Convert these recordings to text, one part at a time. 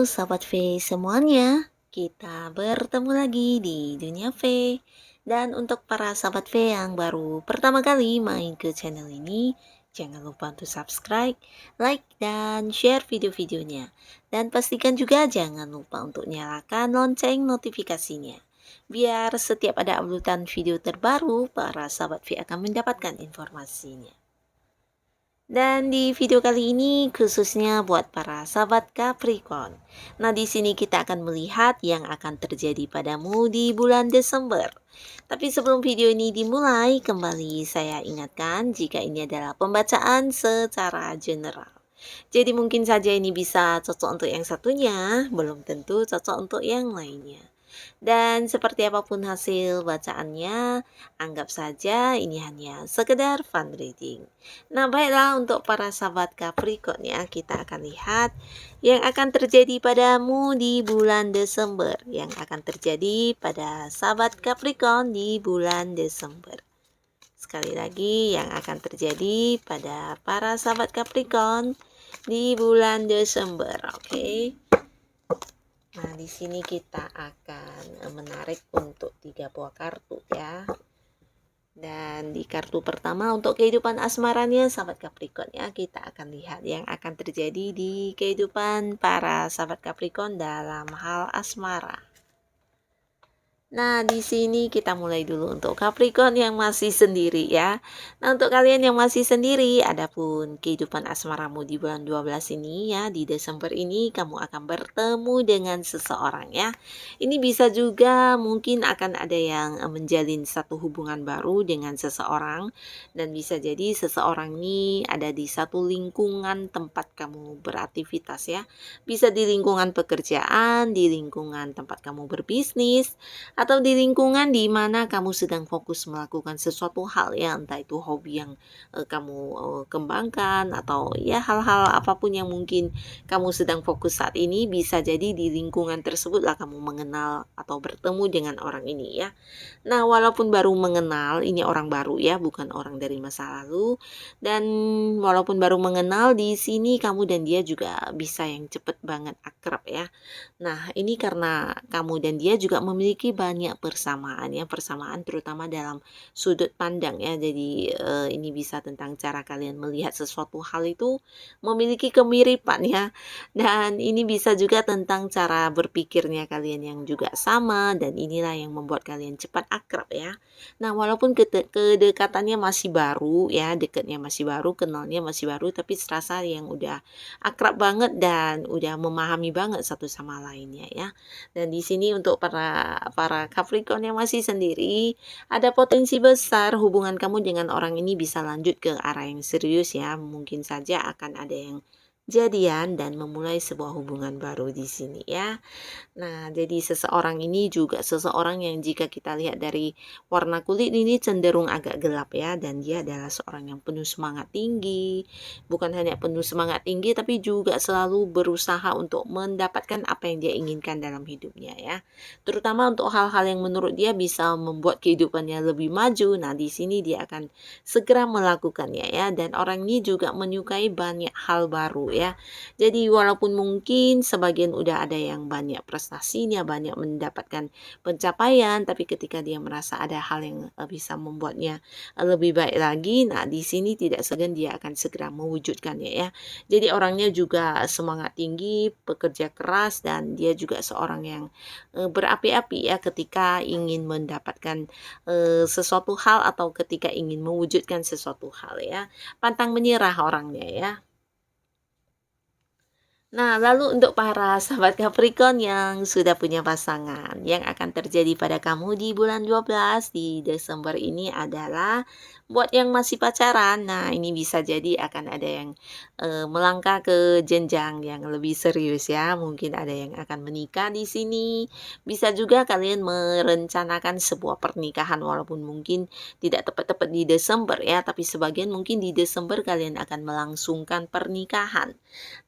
Sobat V semuanya, kita bertemu lagi di Dunia V. Dan untuk para Sobat V yang baru pertama kali main ke channel ini, jangan lupa untuk subscribe, like, dan share video-videonya. Dan pastikan juga jangan lupa untuk nyalakan lonceng notifikasinya. Biar setiap ada uploadan video terbaru, para Sobat V akan mendapatkan informasinya. Dan di video kali ini khususnya buat para sahabat Capricorn. Nah, di sini kita akan melihat yang akan terjadi padamu di bulan Desember. Tapi sebelum video ini dimulai, kembali saya ingatkan jika ini adalah pembacaan secara general. Jadi mungkin saja ini bisa cocok untuk yang satunya, belum tentu cocok untuk yang lainnya. Dan seperti apapun hasil bacaannya, anggap saja ini hanya sekedar fun reading. Nah, baiklah untuk para sahabat Capricorn ya, kita akan lihat yang akan terjadi padamu di bulan Desember. Yang akan terjadi pada sahabat Capricorn di bulan Desember. Sekali lagi, yang akan terjadi pada para sahabat Capricorn di bulan Desember, oke? Nah, di sini kita akan menarik untuk 3 buah kartu ya. Dan di kartu pertama untuk kehidupan asmaranya sahabat Capricorn ya, kita akan lihat yang akan terjadi di kehidupan para sahabat Capricorn dalam hal asmara. Nah, di sini kita mulai dulu untuk Capricorn yang masih sendiri ya. Nah, untuk kalian yang masih sendiri, adapun kehidupan asmaramu di bulan 12 ini ya, di Desember ini kamu akan bertemu dengan seseorang ya. Ini bisa juga mungkin akan ada yang menjalin satu hubungan baru dengan seseorang, dan bisa jadi seseorang ini ada di satu lingkungan tempat kamu beraktivitas ya. Bisa di lingkungan pekerjaan, di lingkungan tempat kamu berbisnis, atau di lingkungan di mana kamu sedang fokus melakukan sesuatu hal ya, entah itu hobi yang kamu kembangkan atau ya hal-hal apapun yang mungkin kamu sedang fokus saat ini, bisa jadi di lingkungan tersebutlah kamu mengenal atau bertemu dengan orang ini ya. Nah, walaupun baru mengenal, ini orang baru ya, bukan orang dari masa lalu, dan walaupun baru mengenal, di sini kamu dan dia juga bisa yang cepet banget akrab ya. Nah, ini karena kamu dan dia juga memiliki banyak persamaan ya, persamaan terutama dalam sudut pandang ya. Jadi ini bisa tentang cara kalian melihat sesuatu hal itu memiliki kemiripan ya. Dan ini bisa juga tentang cara berpikirnya kalian yang juga sama, dan inilah yang membuat kalian cepat akrab ya. Nah, walaupun kedekatannya masih baru ya, dekatnya masih baru, kenalnya masih baru, tapi serasa yang udah akrab banget dan udah memahami banget satu sama lainnya ya. Dan di sini untuk para Capricorn yang masih sendiri, ada potensi besar hubungan kamu dengan orang ini bisa lanjut ke arah yang serius ya. Mungkin saja akan ada yang jadian dan memulai sebuah hubungan baru di sini ya. Nah, jadi seseorang ini juga seseorang yang jika kita lihat dari warna kulit ini cenderung agak gelap ya, dan dia adalah seorang yang penuh semangat tinggi. Bukan hanya penuh semangat tinggi, tapi juga selalu berusaha untuk mendapatkan apa yang dia inginkan dalam hidupnya ya. Terutama untuk hal-hal yang menurut dia bisa membuat kehidupannya lebih maju. Nah, di sini dia akan segera melakukannya ya, dan orang ini juga menyukai banyak hal baru ya. Jadi walaupun mungkin sebagian udah ada yang banyak prestasinya, banyak mendapatkan pencapaian, tapi ketika dia merasa ada hal yang bisa membuatnya lebih baik lagi, nah di sini tidak segan dia akan segera mewujudkannya ya. Jadi orangnya juga semangat tinggi, pekerja keras, dan dia juga seorang yang berapi-api ya ketika ingin mendapatkan sesuatu hal atau ketika ingin mewujudkan sesuatu hal ya. Pantang menyerah orangnya ya. Nah, lalu untuk para sahabat Capricorn yang sudah punya pasangan, yang akan terjadi pada kamu di bulan 12 di Desember ini adalah buat yang masih pacaran. Nah, ini bisa jadi akan ada yang melangkah ke jenjang yang lebih serius ya. Mungkin ada yang akan menikah di sini. Bisa juga kalian merencanakan sebuah pernikahan walaupun mungkin tidak tepat-tepat di Desember ya, tapi sebagian mungkin di Desember kalian akan melangsungkan pernikahan.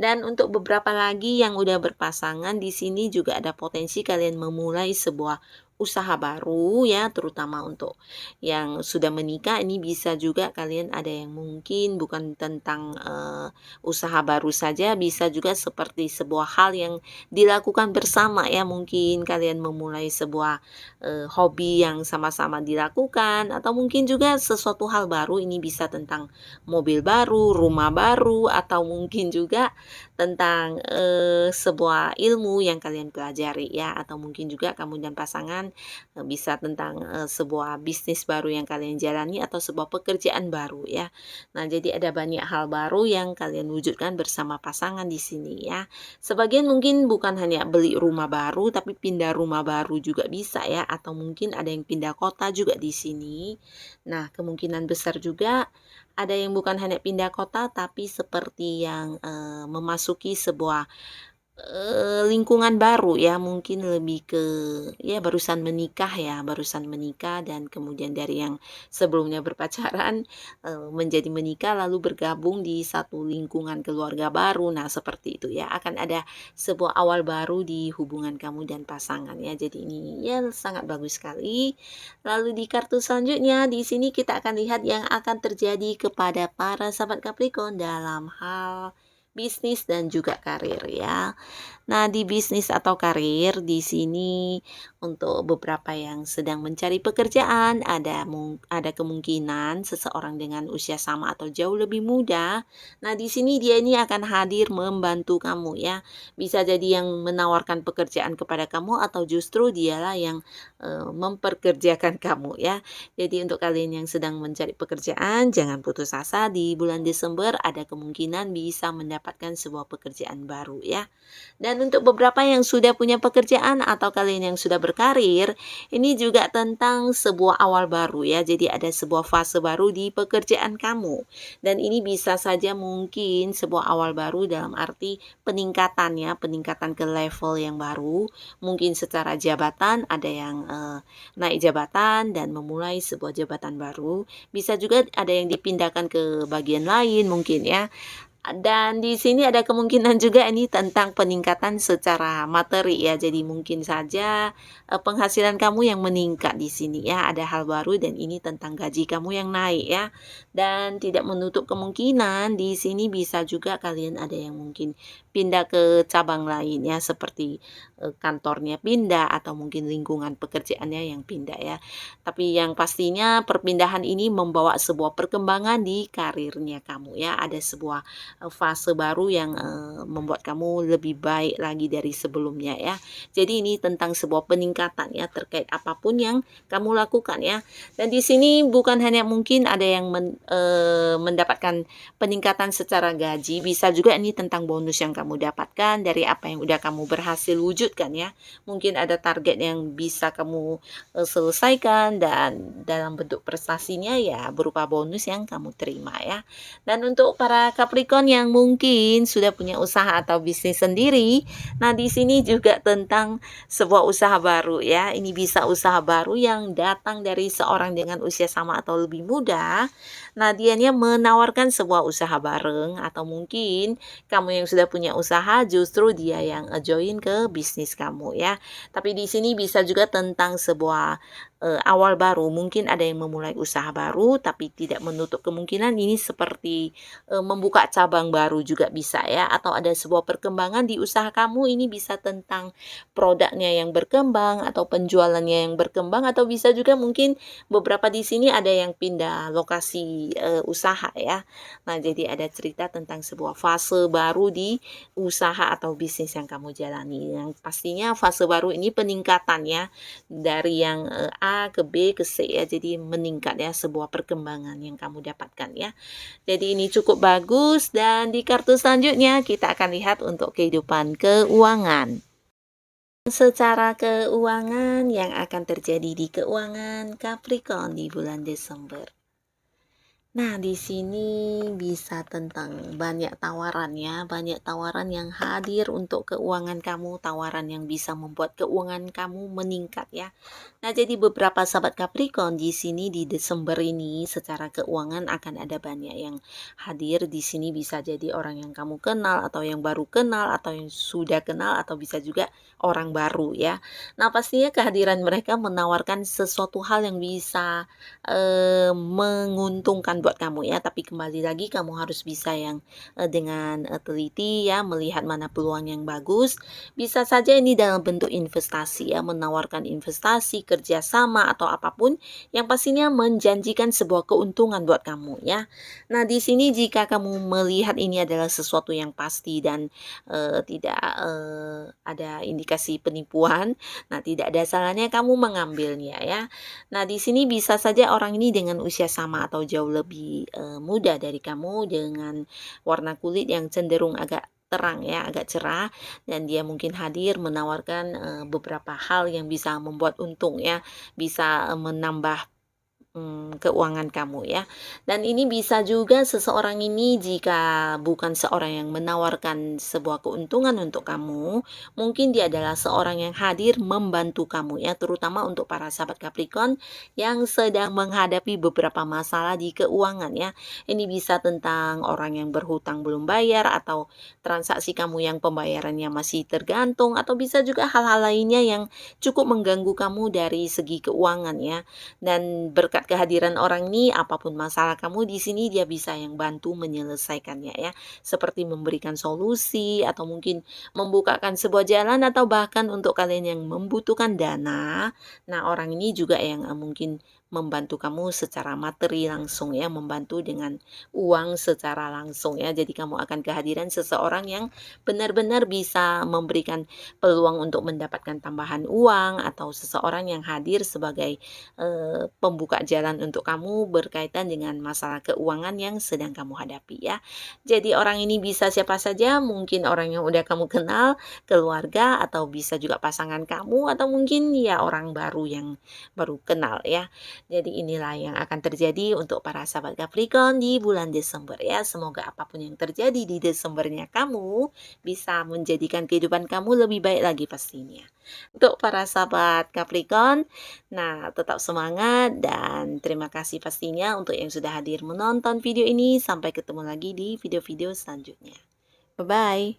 Dan untuk beberapa lagi yang udah berpasangan, di sini juga ada potensi kalian memulai sebuah usaha baru ya, terutama untuk yang sudah menikah. Ini bisa juga kalian ada yang mungkin bukan tentang usaha baru saja, bisa juga seperti sebuah hal yang dilakukan bersama ya. Mungkin kalian memulai sebuah hobi yang sama-sama dilakukan, atau mungkin juga sesuatu hal baru. Ini bisa tentang mobil baru, rumah baru, atau mungkin juga tentang sebuah ilmu yang kalian pelajari ya, atau mungkin juga kamu dan pasangan bisa tentang sebuah bisnis baru yang kalian jalani, atau sebuah pekerjaan baru ya. Nah, jadi ada banyak hal baru yang kalian wujudkan bersama pasangan di sini ya. Sebagian mungkin bukan hanya beli rumah baru, tapi pindah rumah baru juga bisa ya, atau mungkin ada yang pindah kota juga di sini. Nah, kemungkinan besar juga ada yang bukan hanya pindah kota, tapi seperti yang memasuki sebuah lingkungan baru ya, mungkin lebih ke ya barusan menikah dan kemudian dari yang sebelumnya berpacaran menjadi menikah lalu bergabung di satu lingkungan keluarga baru. Nah, seperti itu ya, akan ada sebuah awal baru di hubungan kamu dan pasangan ya. Jadi ini ya sangat bagus sekali. Lalu di kartu selanjutnya di sini kita akan lihat yang akan terjadi kepada para sahabat Capricorn dalam hal bisnis dan juga karir ya. Nah, di bisnis atau karir di sini untuk beberapa yang sedang mencari pekerjaan, ada kemungkinan seseorang dengan usia sama atau jauh lebih muda. Nah, di sini dia ini akan hadir membantu kamu ya. Bisa jadi yang menawarkan pekerjaan kepada kamu, atau justru dialah yang memperkerjakan kamu ya. Jadi untuk kalian yang sedang mencari pekerjaan, jangan putus asa. Di bulan Desember ada kemungkinan bisa mendapatkan sebuah pekerjaan baru ya. Dan untuk beberapa yang sudah punya pekerjaan atau kalian yang sudah berkarir, ini juga tentang sebuah awal baru ya. Jadi ada sebuah fase baru di pekerjaan kamu. Dan ini bisa saja mungkin sebuah awal baru dalam arti peningkatan ya, peningkatan ke level yang baru. Mungkin secara jabatan ada yang naik jabatan dan memulai sebuah jabatan baru. Bisa juga ada yang dipindahkan ke bagian lain mungkin ya. Dan di sini ada kemungkinan juga ini tentang peningkatan secara materi ya. Jadi mungkin saja penghasilan kamu yang meningkat di sini ya. Ada hal baru dan ini tentang gaji kamu yang naik ya. Dan tidak menutup kemungkinan di sini bisa juga kalian ada yang mungkin pindah ke cabang lain ya, seperti kantornya pindah atau mungkin lingkungan pekerjaannya yang pindah ya. Tapi yang pastinya perpindahan ini membawa sebuah perkembangan di karirnya kamu ya. Ada sebuah fase baru yang membuat kamu lebih baik lagi dari sebelumnya ya. Jadi ini tentang sebuah peningkatan ya, terkait apapun yang kamu lakukan ya. Dan di sini bukan hanya mungkin ada yang mendapatkan peningkatan secara gaji, bisa juga ini tentang bonus yang kamu dapatkan dari apa yang udah kamu berhasil wujudkan ya. Mungkin ada target yang bisa kamu selesaikan, dan dalam bentuk prestasinya ya berupa bonus yang kamu terima ya. Dan untuk para Capricorn yang mungkin sudah punya usaha atau bisnis sendiri, nah di sini juga tentang sebuah usaha baru ya. Ini bisa usaha baru yang datang dari seorang dengan usia sama atau lebih muda. Nah, dianya menawarkan sebuah usaha bareng, atau mungkin kamu yang sudah punya usaha justru dia yang join ke bisnis kamu ya. Tapi di sini bisa juga tentang sebuah awal baru. Mungkin ada yang memulai usaha baru, tapi tidak menutup kemungkinan ini seperti membuka cabang baru juga bisa ya. Atau ada sebuah perkembangan di usaha kamu, ini bisa tentang produknya yang berkembang atau penjualannya yang berkembang, atau bisa juga mungkin beberapa di sini ada yang pindah lokasi usaha ya. Nah, jadi ada cerita tentang sebuah fase baru di usaha atau bisnis yang kamu jalani. Yang pastinya fase baru ini peningkatan ya, dari yang A ke B ke C ya. Jadi meningkat ya, sebuah perkembangan yang kamu dapatkan ya. Jadi ini cukup bagus. Dan di kartu selanjutnya kita akan lihat untuk kehidupan keuangan. Secara keuangan yang akan terjadi di keuangan Capricorn di bulan Desember. Nah, di sini bisa tentang banyak tawaran ya, banyak tawaran yang hadir untuk keuangan kamu, tawaran yang bisa membuat keuangan kamu meningkat ya. Nah, jadi beberapa sahabat Capricorn di sini di Desember ini secara keuangan akan ada banyak yang hadir di sini, bisa jadi orang yang kamu kenal atau yang baru kenal atau yang sudah kenal atau bisa juga orang baru ya. Nah, pastinya kehadiran mereka menawarkan sesuatu hal yang bisa menguntungkan buat kamu ya, tapi kembali lagi kamu harus bisa yang, dengan, teliti ya, melihat mana peluang yang bagus. Bisa saja ini dalam bentuk investasi ya, menawarkan investasi, kerjasama, atau apapun yang pastinya menjanjikan sebuah keuntungan buat kamu ya. Nah, di sini jika kamu melihat ini adalah sesuatu yang pasti dan, tidak, ada indikasi penipuan, nah tidak ada salahnya kamu mengambilnya ya. Nah, di sini bisa saja orang ini dengan usia sama atau jauh lebih, muda dari kamu dengan warna kulit yang cenderung agak terang ya, agak cerah dan dia mungkin hadir menawarkan, beberapa hal yang bisa membuat untung ya, bisa, menambah keuangan kamu ya. Dan ini bisa juga seseorang ini jika bukan seorang yang menawarkan sebuah keuntungan untuk kamu, mungkin dia adalah seorang yang hadir membantu kamu ya, terutama untuk para sahabat Capricorn yang sedang menghadapi beberapa masalah di keuangan ya. Ini bisa tentang orang yang berhutang belum bayar atau transaksi kamu yang pembayarannya masih tergantung atau bisa juga hal-hal lainnya yang cukup mengganggu kamu dari segi keuangan ya. Dan berkat kehadiran orang ini, apapun masalah kamu di sini dia bisa yang bantu menyelesaikannya ya. Seperti memberikan solusi atau mungkin membukakan sebuah jalan atau bahkan untuk kalian yang membutuhkan dana. Nah, orang ini juga yang mungkin membantu kamu secara materi langsung ya, membantu dengan uang secara langsung ya. Jadi kamu akan kehadiran seseorang yang benar-benar bisa memberikan peluang untuk mendapatkan tambahan uang atau seseorang yang hadir sebagai pembuka jalan untuk kamu berkaitan dengan masalah keuangan yang sedang kamu hadapi ya. Jadi orang ini bisa siapa saja, mungkin orang yang udah kamu kenal, keluarga, atau bisa juga pasangan kamu, atau mungkin ya orang baru yang baru kenal ya. Jadi inilah yang akan terjadi untuk para sahabat Capricorn di bulan Desember ya. Semoga apapun yang terjadi di Desembernya kamu bisa menjadikan kehidupan kamu lebih baik lagi pastinya. Untuk para sahabat Capricorn, nah, tetap semangat dan terima kasih pastinya untuk yang sudah hadir menonton video ini. Sampai ketemu lagi di video-video selanjutnya. Bye-bye.